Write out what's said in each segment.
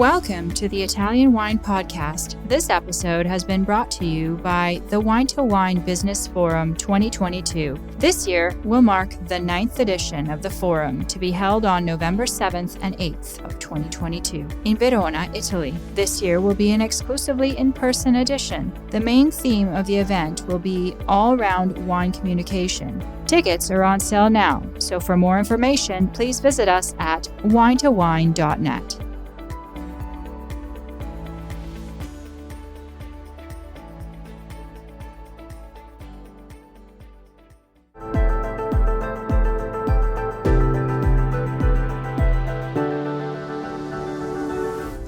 Welcome to the Italian Wine Podcast. This episode has been brought to you by the Wine to Wine Business Forum 2022. This year will mark the 9th edition of the forum to be held on November 7th and 8th of 2022 in Verona, Italy. This year will be an exclusively in-person edition. The main theme of the event will be all-round wine communication. Tickets are on sale now, so for more information, please visit us at winetowine.net.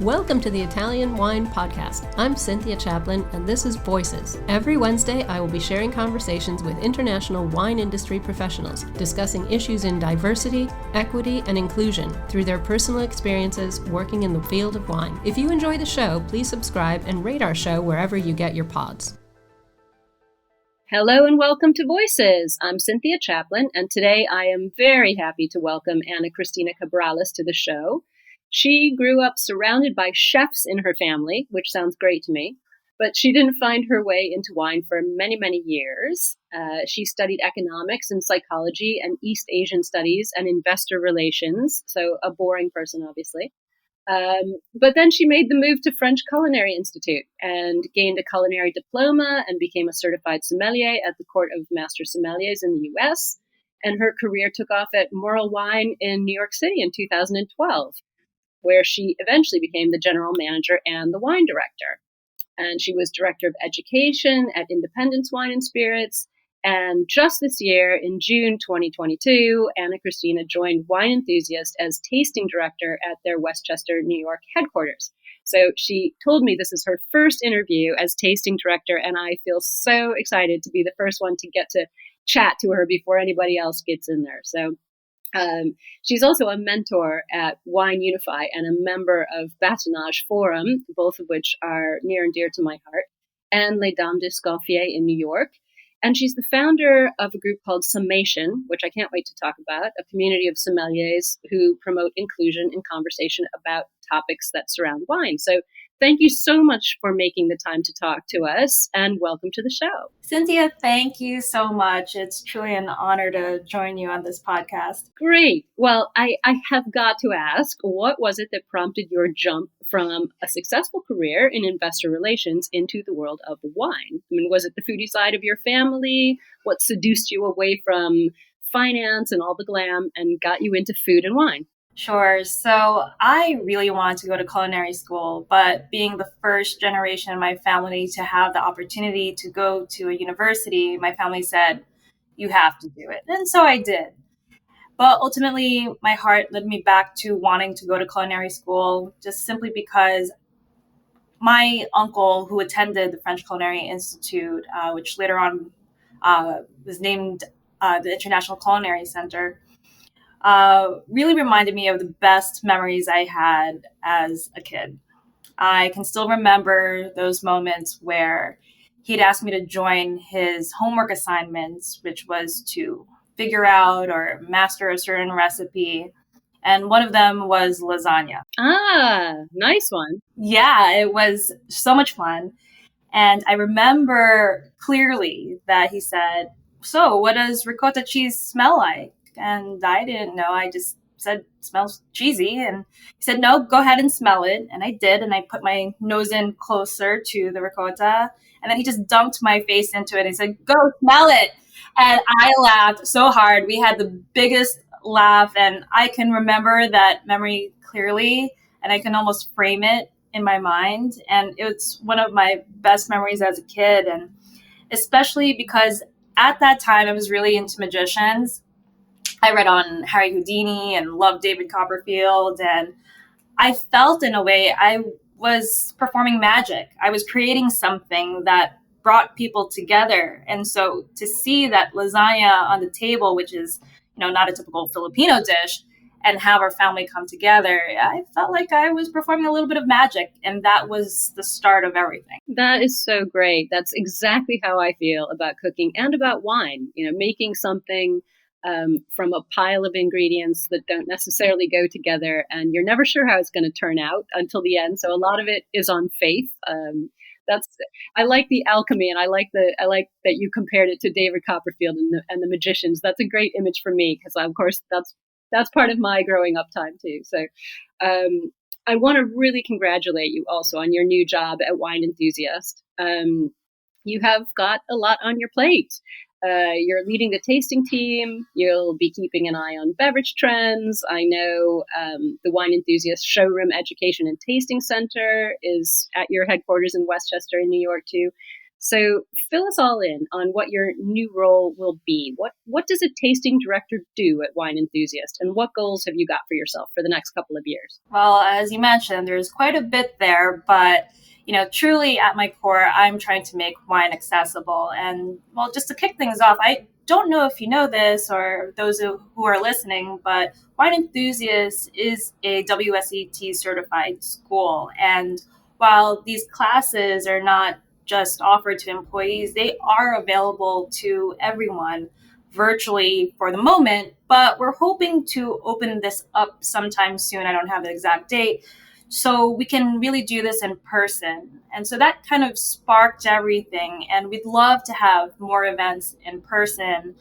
Welcome to the Italian Wine Podcast. I'm Cynthia Chaplin, and this is Voices. Every Wednesday, I will be sharing conversations with international wine industry professionals, discussing issues in diversity, equity, and inclusion through their personal experiences working in the field of wine. If you enjoy the show, please subscribe and rate our show wherever you get your pods. Hello and welcome to Voices. I'm Cynthia Chaplin, and today I am very happy to welcome Anna Christina Cabrales to the show. She grew up surrounded by chefs in her family, which sounds great to me, but she didn't find her way into wine for many, many years. She studied economics and psychology and East Asian studies and investor relations, so a boring person, obviously. But then she made the move to French Culinary Institute and gained a culinary diploma and became a certified sommelier at the Court of Master Sommeliers in the U.S., and her career took off at Moral Wine in New York City in 2012. Where she eventually became the general manager and the wine director. And she was director of education at Independence Wine and Spirits. And just this year, in June 2022, Anna Christina joined Wine Enthusiast as tasting director at their Westchester, New York headquarters. So she told me this is her first interview as tasting director, and I feel so excited to be the first one to get to chat to her before anybody else gets in there. So she's also a mentor at Wine Unify and a member of Batonnage Forum, both of which are near and dear to my heart, and Les Dames d'Escoffier in New York. And she's the founder of a group called Summation, which I can't wait to talk about, a community of sommeliers who promote inclusion in conversation about topics that surround wine. So thank you so much for making the time to talk to us, and welcome to the show. Cynthia, thank you so much. It's truly an honor to join you on this podcast. Great. Well, I have got to ask, what was it that prompted your jump from a successful career in investor relations into the world of wine? I mean, was it the foodie side of your family? What seduced you away from finance and all the glam and got you into food and wine? Sure. So I really wanted to go to culinary school, but being the first generation in my family to have the opportunity to go to a university, my family said, you have to do it. And so I did. But ultimately, my heart led me back to wanting to go to culinary school just simply because my uncle, who attended the French Culinary Institute, which later on was named the International Culinary Center, really reminded me of the best memories I had as a kid. I can still remember those moments where he'd asked me to join his homework assignments, which was to figure out or master a certain recipe. And one of them was lasagna. Ah, nice one. Yeah, it was so much fun. And I remember clearly that he said, so what does ricotta cheese smell like? And I didn't know. I just said, it smells cheesy. And he said, no, go ahead and smell it. And I did. And I put my nose in closer to the ricotta. And then he just dumped my face into it. And he said, go smell it. And I laughed so hard. We had the biggest laugh. And I can remember that memory clearly. And I can almost frame it in my mind. And it's one of my best memories as a kid. And especially because at that time, I was really into magicians. I read on Harry Houdini and loved David Copperfield. And I felt in a way I was performing magic. I was creating something that brought people together. And so to see that lasagna on the table, which is, not a typical Filipino dish, and have our family come together, I felt like I was performing a little bit of magic. And that was the start of everything. That is so great. That's exactly how I feel about cooking and about wine. Making something from a pile of ingredients that don't necessarily go together, and you're never sure how it's going to turn out until the end. So a lot of it is on faith. That's I like the alchemy, and I like that you compared it to David Copperfield and the magicians. That's a great image for me because, of course, that's part of my growing up time too. So I want to really congratulate you also on your new job at Wine Enthusiast. You have got a lot on your plate. You're leading the tasting team. You'll be keeping an eye on beverage trends. I know the Wine Enthusiast Showroom Education and Tasting Center is at your headquarters in Westchester in New York too. So fill us all in on what your new role will be. What does a tasting director do at Wine Enthusiast, and what goals have you got for yourself for the next couple of years? Well, as you mentioned, there's quite a bit there, but truly at my core, I'm trying to make wine accessible. And well, just to kick things off, I don't know if you know this or those who are listening, but Wine Enthusiast is a WSET certified school. And while these classes are not just offered to employees, they are available to everyone virtually for the moment, but we're hoping to open this up sometime soon. I don't have the exact date. So we can really do this in person. And so that kind of sparked everything. And we'd love to have more events in person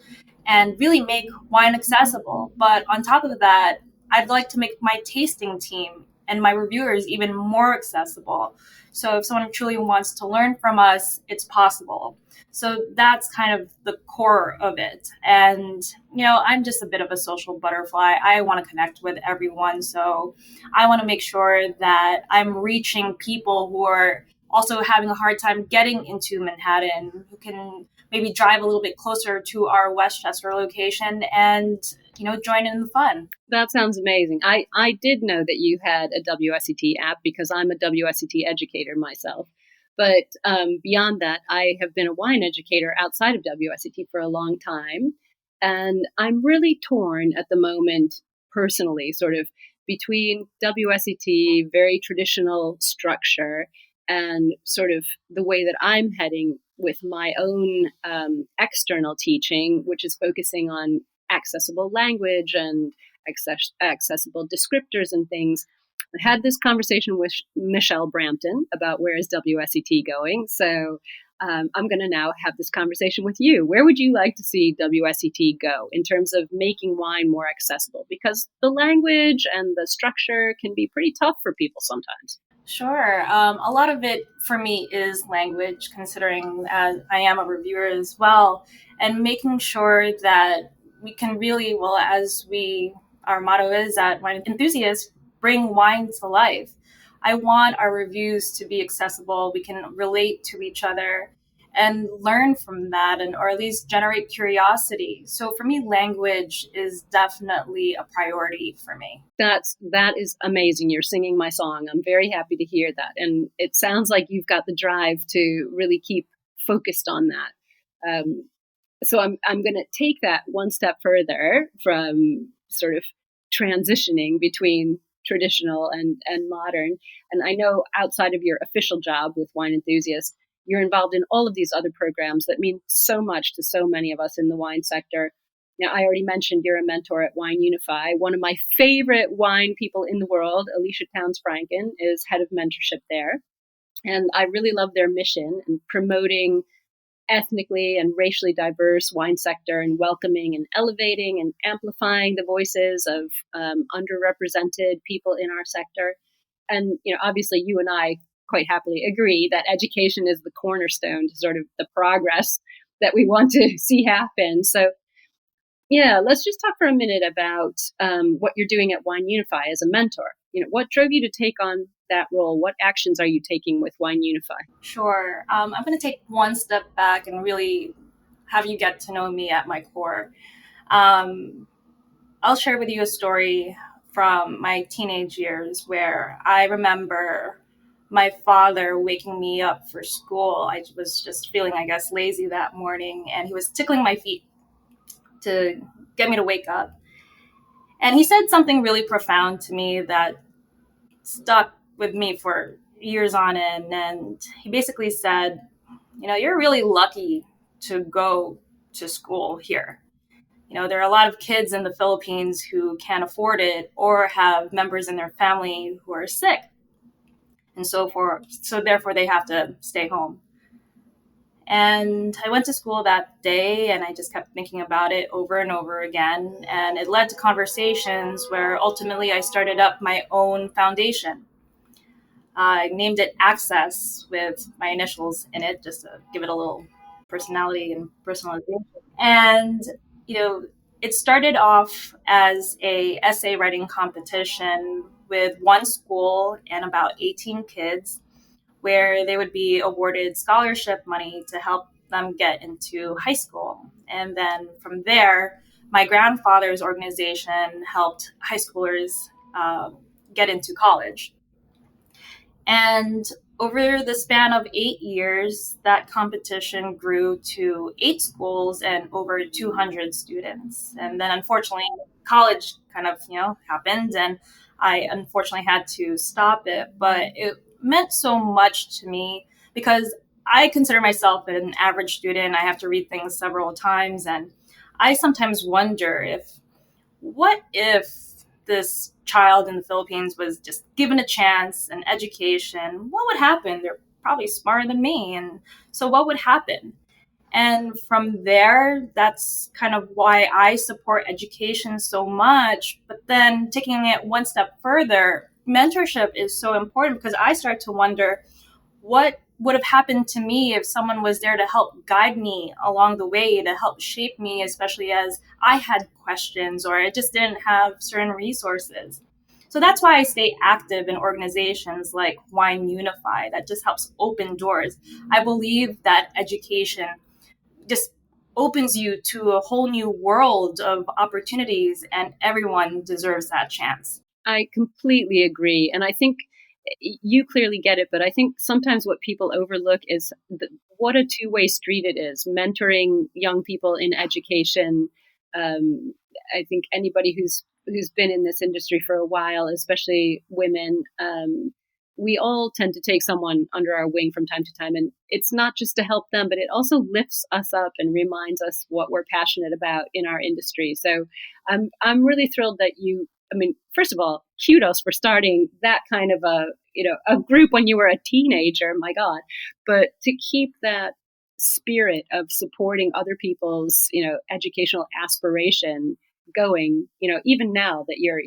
and really make wine accessible. But on top of that, I'd like to make my tasting team and my reviewers even more accessible. So if someone truly wants to learn from us, it's possible. So that's kind of the core of it. And, I'm just a bit of a social butterfly. I want to connect with everyone. So I want to make sure that I'm reaching people who are also having a hard time getting into Manhattan, who can maybe drive a little bit closer to our Westchester location and, join in the fun. That sounds amazing. I did know that you had a WSET app because I'm a WSET educator myself. But beyond that, I have been a wine educator outside of WSET for a long time. And I'm really torn at the moment, personally, sort of between WSET, very traditional structure, and sort of the way that I'm heading with my own external teaching, which is focusing on accessible language and accessible descriptors and things. I had this conversation with Michelle Brampton about where is WSET going. So I'm going to now have this conversation with you. Where would you like to see WSET go in terms of making wine more accessible? Because the language and the structure can be pretty tough for people sometimes. Sure. A lot of it for me is language, considering I am a reviewer as well, and making sure that we can really, our motto is at Wine Enthusiast, bring wine to life. I want our reviews to be accessible. We can relate to each other and learn from that, or at least generate curiosity. So for me, language is definitely a priority for me. That is amazing. You're singing my song. I'm very happy to hear that. And it sounds like you've got the drive to really keep focused on that. So I'm going to take that one step further from sort of transitioning between traditional and modern. And I know outside of your official job with Wine Enthusiast, you're involved in all of these other programs that mean so much to so many of us in the wine sector. Now, I already mentioned you're a mentor at Wine Unify. One of my favorite wine people in the world, Alicia Towns-Franken, is head of mentorship there. And I really love their mission in promoting ethnically and racially diverse wine sector and welcoming and elevating and amplifying the voices of underrepresented people in our sector. And, obviously you and I quite happily agree that education is the cornerstone to sort of the progress that we want to see happen. So yeah, let's just talk for a minute about what you're doing at Wine Unify as a mentor. What drove you to take on that role? What actions are you taking with Wine Unify? Sure. I'm going to take one step back and really have you get to know me at my core. I'll share with you a story from my teenage years where I remember my father waking me up for school. I was just feeling, I guess, lazy that morning, and he was tickling my feet to get me to wake up. And he said something really profound to me that stuck with me for years on end. And he basically said, you're really lucky to go to school here. There are a lot of kids in the Philippines who can't afford it or have members in their family who are sick and so forth. So therefore they have to stay home. And I went to school that day and I just kept thinking about it over and over again. And it led to conversations where ultimately I started up my own foundation. I named it Access with my initials in it, just to give it a little personality and personalization. And, it started off as a essay writing competition with one school and about 18 kids, where they would be awarded scholarship money to help them get into high school. And then from there, my grandfather's organization helped high schoolers get into college. And over the span of 8 years, that competition grew to 8 schools and over 200 students. And then unfortunately, college kind of, happened and I unfortunately had to stop it. But it meant so much to me because I consider myself an average student. I have to read things several times. And I sometimes wonder what if this child in the Philippines was just given a chance, an education, what would happen? They're probably smarter than me. And so what would happen? And from there, that's kind of why I support education so much. But then taking it one step further, mentorship is so important because I start to wonder what would have happened to me if someone was there to help guide me along the way, to help shape me, especially as I had questions or I just didn't have certain resources. So that's why I stay active in organizations like Wine Unify that just helps open doors. I believe that education just opens you to a whole new world of opportunities, and everyone deserves that chance. I completely agree. And I think you clearly get it, but I think sometimes what people overlook is what a two-way street it is. Mentoring young people in education. I think anybody who's been in this industry for a while, especially women, we all tend to take someone under our wing from time to time. And it's not just to help them, but it also lifts us up and reminds us what we're passionate about in our industry. So I'm really thrilled that first of all, kudos for starting that kind of a group when you were a teenager, my God. But to keep that spirit of supporting other people's, educational aspiration going, even now that you're,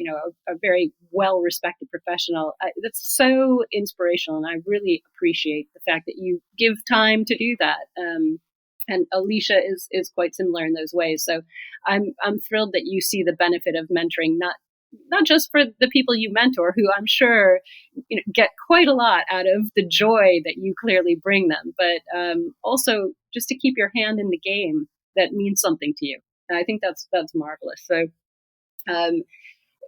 a very well-respected professional, that's so inspirational. And I really appreciate the fact that you give time to do that. And Alicia is quite similar in those ways. So I'm thrilled that you see the benefit of mentoring, not just for the people you mentor, who I'm sure get quite a lot out of the joy that you clearly bring them, but also just to keep your hand in the game that means something to you. And I think that's marvelous. So,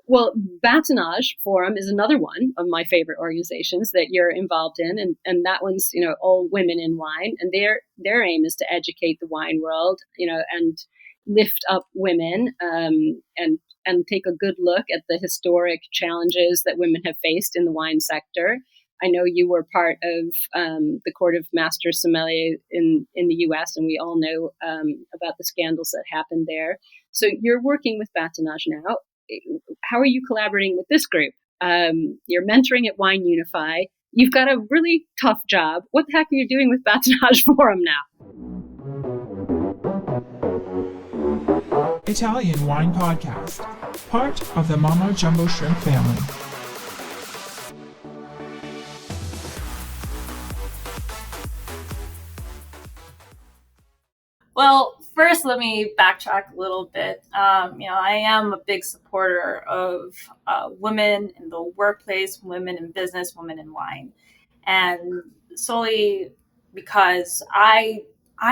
well, Batonage Forum is another one of my favorite organizations that you're involved in, and that one's all women in wine, and their aim is to educate the wine world, and lift up women, and take a good look at the historic challenges that women have faced in the wine sector. I know you were part of the Court of Master Sommelier in the U.S., and we all know about the scandals that happened there. So you're working with Batonage now. How are you collaborating with this group? You're mentoring at Wine Unify. You've got a really tough job. What the heck are you doing with Batonage Forum now? Italian Wine Podcast, part of the Mama Jumbo Shrimp family. Well, first, let me backtrack a little bit. I am a big supporter of women in the workplace, women in business, women in wine. And solely because I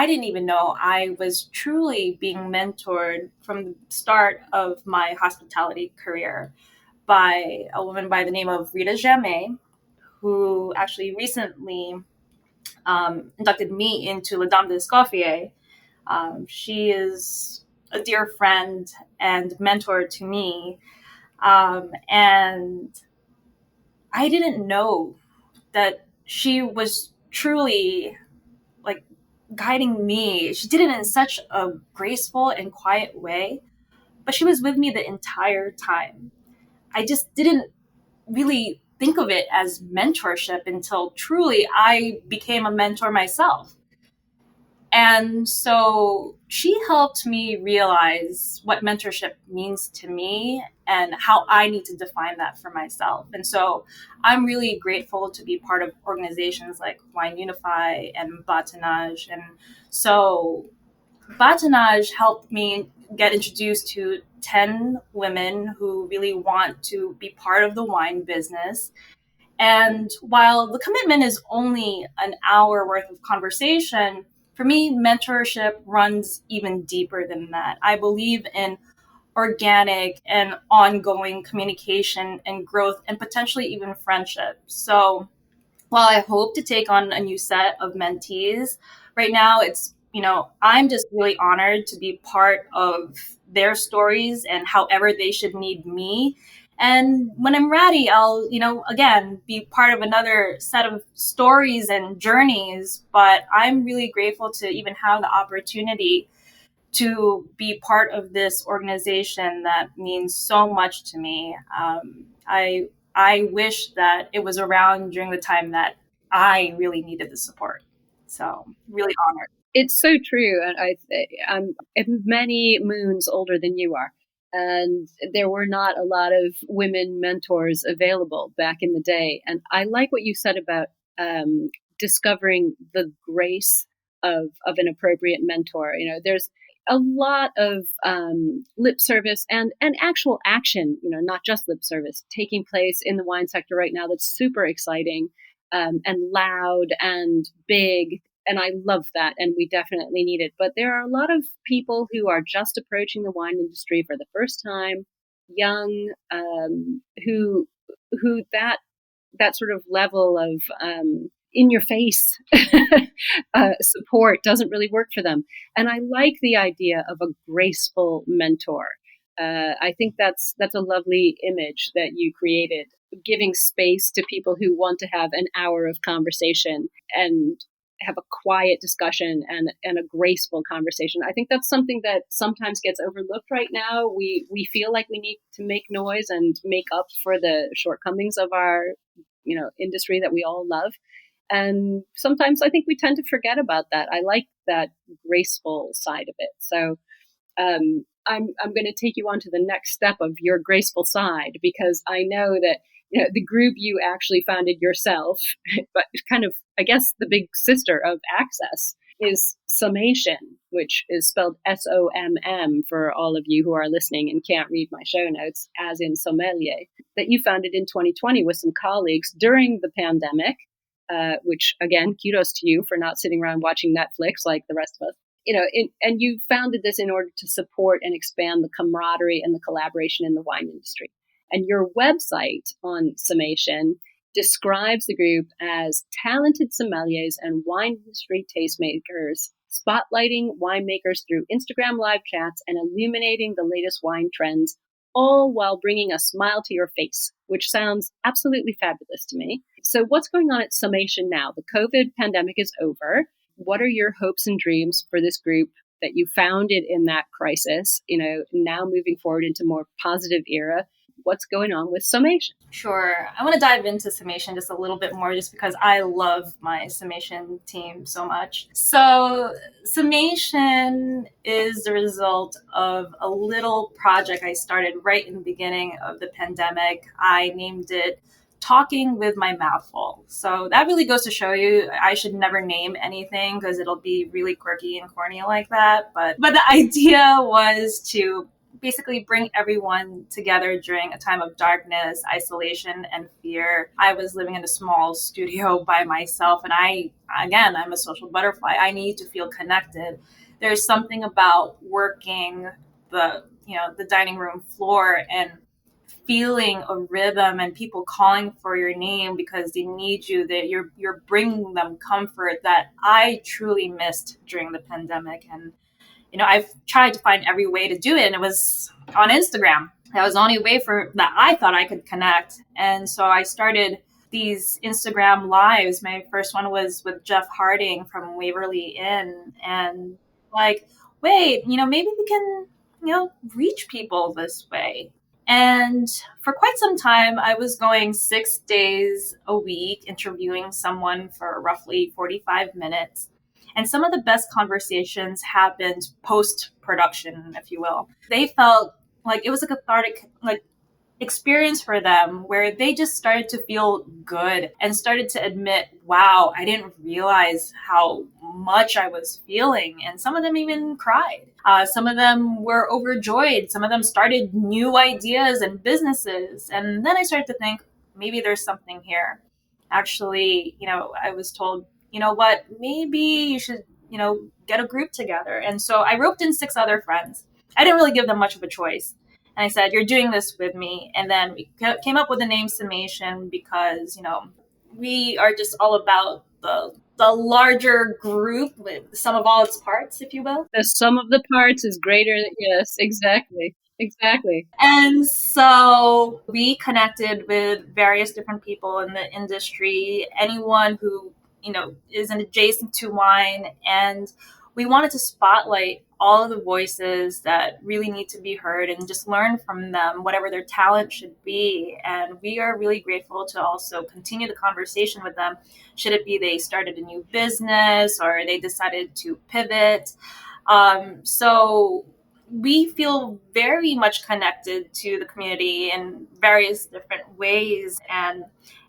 didn't even know I was truly being mentored from the start of my hospitality career by a woman by the name of Rita Jamais, who actually recently inducted me into La Dame d'Escoffier. She is a dear friend and mentor to me. And I didn't know that she was truly like guiding me. She did it in such a graceful and quiet way. but she was with me the entire time. I just didn't really think of it as mentorship until truly I became a mentor myself. And so she helped me realize what mentorship means to me and how I need to define that for myself. And so I'm really grateful to be part of organizations like Wine Unify and Batonage. And so Batonage helped me get introduced to 10 women who really want to be part of the wine business. And while the commitment is only an hour worth of conversation, for me, mentorship runs even deeper than that. I believe in organic and ongoing communication and growth and potentially even friendship. So while I hope to take on a new set of mentees, right now I'm just really honored to be part of their stories and however they should need me. And when I'm ready, I'll, again, be part of another set of stories and journeys. But I'm really grateful to even have the opportunity to be part of this organization that means so much to me. I wish that it was around during the time that I really needed the support. So really honored. It's so true. And I'm many moons older than you are. And there were not a lot of women mentors available back in the day. And I like what you said about discovering the grace of an appropriate mentor. There's a lot of lip service and actual action, not just lip service, taking place in the wine sector right now that's super exciting and loud and big. And I love that. And we definitely need it. But there are a lot of people who are just approaching the wine industry for the first time, young, who that sort of level of in your face support doesn't really work for them. And I like the idea of a graceful mentor. I think that's a lovely image that you created, giving space to people who want to have an hour of conversation and have a quiet discussion and a graceful conversation. I think that's something that sometimes gets overlooked right now. We feel like we need to make noise and make up for the shortcomings of our industry that we all love. And sometimes I think we tend to forget about that. I like that graceful side of it. So I'm going to take you on to the next step of your graceful side, because I know that the group you actually founded yourself, but kind of, I guess, the big sister of Access is Summation, which is spelled SOMM for all of you who are listening and can't read my show notes, as in sommelier, that you founded in 2020 with some colleagues during the pandemic, which, again, kudos to you for not sitting around watching Netflix like the rest of us. And you founded this in order to support and expand the camaraderie and the collaboration in the wine industry. And your website on Summation describes the group as talented sommeliers and wine industry tastemakers, spotlighting winemakers through Instagram live chats and illuminating the latest wine trends, all while bringing a smile to your face, which sounds absolutely fabulous to me. So what's going on at Summation now? The COVID pandemic is over. What are your hopes and dreams for this group that you founded in that crisis, now moving forward into more positive era? What's going on with Summation? Sure. I want to dive into Summation just a little bit more, just because I love my Summation team so much. So Summation is the result of a little project I started right in the beginning of the pandemic. I named it Talking with My Mouth Full. So that really goes to show you I should never name anything because it'll be really quirky and corny like that. But the idea was to basically bring everyone together during a time of darkness, isolation, and fear. I was living in a small studio by myself, and I'm a social butterfly. I need to feel connected. There's something about working the dining room floor and feeling a rhythm and people calling for your name because they need you, that you're bringing them comfort that I truly missed during the pandemic. And I've tried to find every way to do it, and it was on Instagram. That was the only way that I thought I could connect. And so I started these Instagram lives. My first one was with Jeff Harding from Waverly Inn, and wait, maybe reach people this way. And for quite some time, I was going 6 days a week, interviewing someone for roughly 45 minutes. And some of the best conversations happened post-production, if you will. They felt like it was a cathartic, experience for them where they just started to feel good and started to admit, wow, I didn't realize how much I was feeling. And some of them even cried. Some of them were overjoyed. Some of them started new ideas and businesses. And then I started to think, maybe there's something here. Actually, I was told, you know what, maybe you should, get a group together. And so I roped in 6 other friends. I didn't really give them much of a choice. And I said, you're doing this with me. And then we came up with the name Summation because, we are just all about the larger group with the sum of all its parts, if you will. The sum of the parts is greater. Yes, exactly. Exactly. And so we connected with various different people in the industry, anyone who, is an adjacent to wine. And we wanted to spotlight all of the voices that really need to be heard and just learn from them, whatever their talent should be. And we are really grateful to also continue the conversation with them. Should it be they started a new business or they decided to pivot? So we feel very much connected to the community in various different ways. And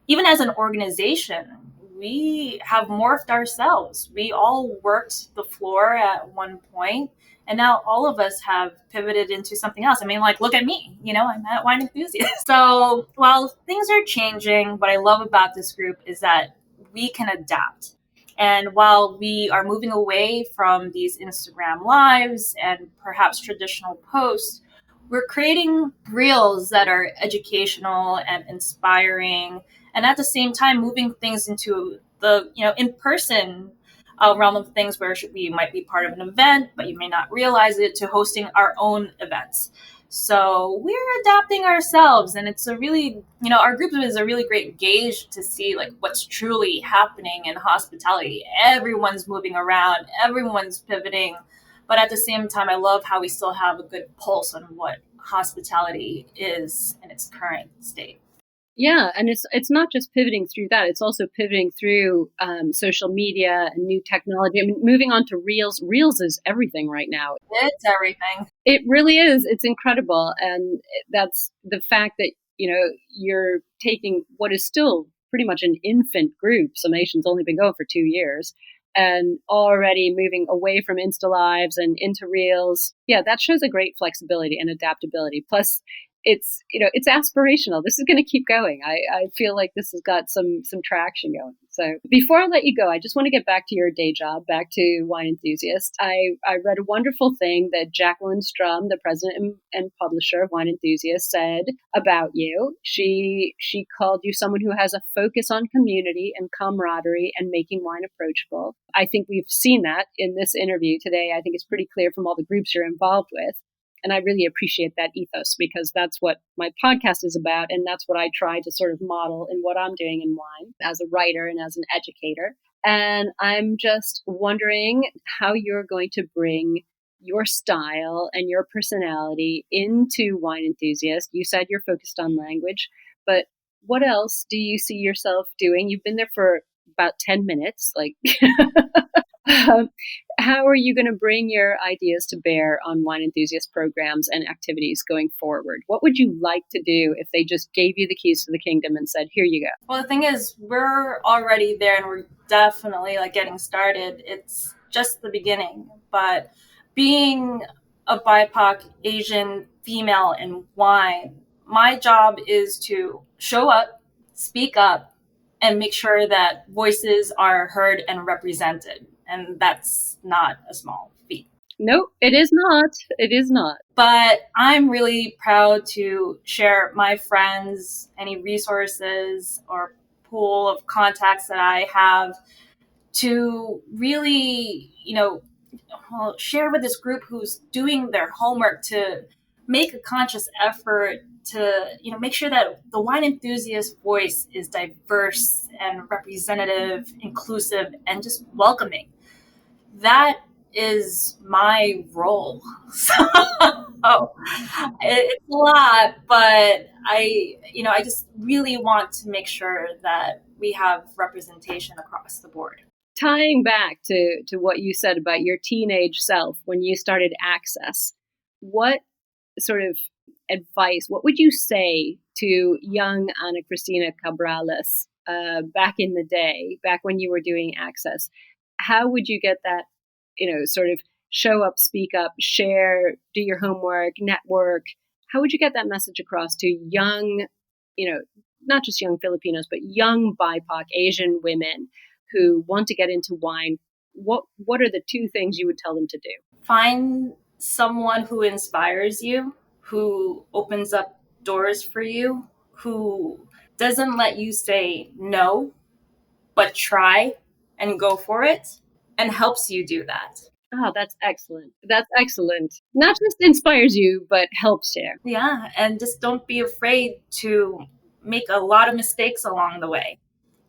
even as an organization, we have morphed ourselves. We all worked the floor at one point, and now all of us have pivoted into something else. I mean, look at me, I'm at Wine Enthusiast. So while things are changing, what I love about this group is that we can adapt. And while we are moving away from these Instagram lives and perhaps traditional posts, we're creating reels that are educational and inspiring, and at the same time moving things into the in-person realm of things where we might be part of an event, but you may not realize it, to hosting our own events. So we're adapting ourselves, and it's a really, our group is a really great gauge to see what's truly happening in hospitality. Everyone's moving around, everyone's pivoting, but at the same time, I love how we still have a good pulse on what hospitality is in its current state. Yeah, and it's not just pivoting through that; it's also pivoting through social media and new technology. I mean, moving on to Reels. Reels is everything right now. It's everything. It really is. It's incredible, and that's the fact that you're taking what is still pretty much an infant group. Summation's only been going for 2 years, and already moving away from Insta Lives and into Reels. Yeah, that shows a great flexibility and adaptability. Plus, it's aspirational. This is going to keep going. I feel like this has got some traction going. So before I let you go, I just want to get back to your day job, back to Wine Enthusiast. I read a wonderful thing that Jacqueline Strum, the president and publisher of Wine Enthusiast, said about you. She called you someone who has a focus on community and camaraderie and making wine approachable. I think we've seen that in this interview today. I think it's pretty clear from all the groups you're involved with. And I really appreciate that ethos because that's what my podcast is about. And that's what I try to sort of model in what I'm doing in wine as a writer and as an educator. And I'm just wondering how you're going to bring your style and your personality into Wine Enthusiast. You said you're focused on language, but what else do you see yourself doing? You've been there for about 10 minutes. How are you going to bring your ideas to bear on Wine Enthusiast programs and activities going forward? What would you like to do if they just gave you the keys to the kingdom and said, here you go? Well, the thing is, we're already there and we're definitely getting started. It's just the beginning. But being a BIPOC Asian female in wine, my job is to show up, speak up, and make sure that voices are heard and represented. And that's not a small feat. No, it is not. It is not. But I'm really proud to share my friends, any resources or pool of contacts that I have to really, share with this group who's doing their homework to make a conscious effort to, make sure that the wine enthusiast voice is diverse and representative, inclusive, and just welcoming. That is my role. So It's a lot, but I just really want to make sure that we have representation across the board. Tying back to what you said about your teenage self when you started Access, what sort of advice, what would you say to young Anna Christina Cabrales back in the day, back when you were doing Access? How would you get that, sort of show up, speak up, share, do your homework, network? How would you get that message across to young, not just young Filipinos, but young BIPOC Asian women who want to get into wine? What are the two things you would tell them to do? Find someone who inspires you, who opens up doors for you, who doesn't let you say no, but try and go for it, and helps you do that. Oh, that's excellent. That's excellent. Not just inspires you, but helps you. Yeah, and just don't be afraid to make a lot of mistakes along the way.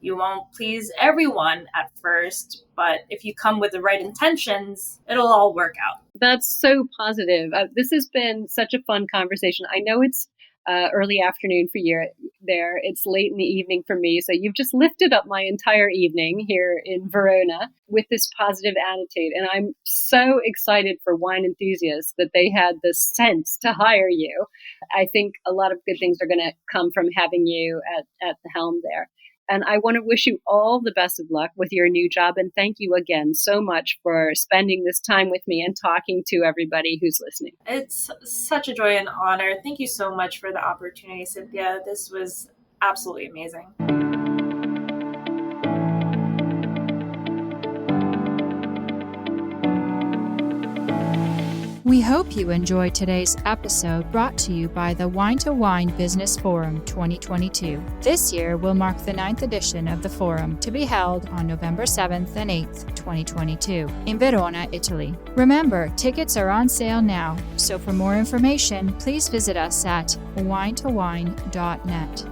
You won't please everyone at first, but if you come with the right intentions, it'll all work out. That's so positive. This has been such a fun conversation. I know it's early afternoon for you there. It's late in the evening for me. So you've just lifted up my entire evening here in Verona with this positive attitude. And I'm so excited for Wine Enthusiasts that they had the sense to hire you. I think a lot of good things are going to come from having you at the helm there. And I want to wish you all the best of luck with your new job. And thank you again so much for spending this time with me and talking to everybody who's listening. It's such a joy and honor. Thank you so much for the opportunity, Cynthia. This was absolutely amazing. We hope you enjoyed today's episode brought to you by the Wine to Wine Business Forum 2022. This year will mark the 9th edition of the forum, to be held on November 7th and 8th, 2022, in Verona, Italy. Remember, tickets are on sale now, so for more information, please visit us at winetowine.net.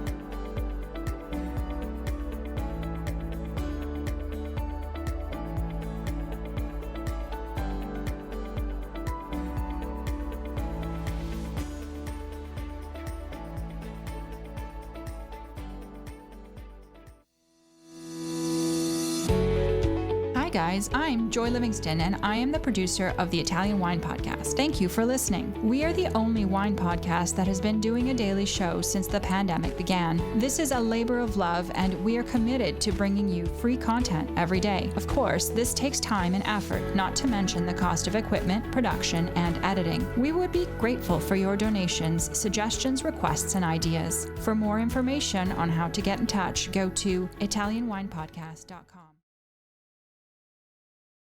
Guys, I'm Joy Livingston, and I am the producer of the Italian Wine Podcast. Thank you for listening. We are the only wine podcast that has been doing a daily show since the pandemic began. This is a labor of love, and we are committed to bringing you free content every day. Of course, this takes time and effort, not to mention the cost of equipment, production, and editing. We would be grateful for your donations, suggestions, requests, and ideas. For more information on how to get in touch, go to ItalianWinePodcast.com.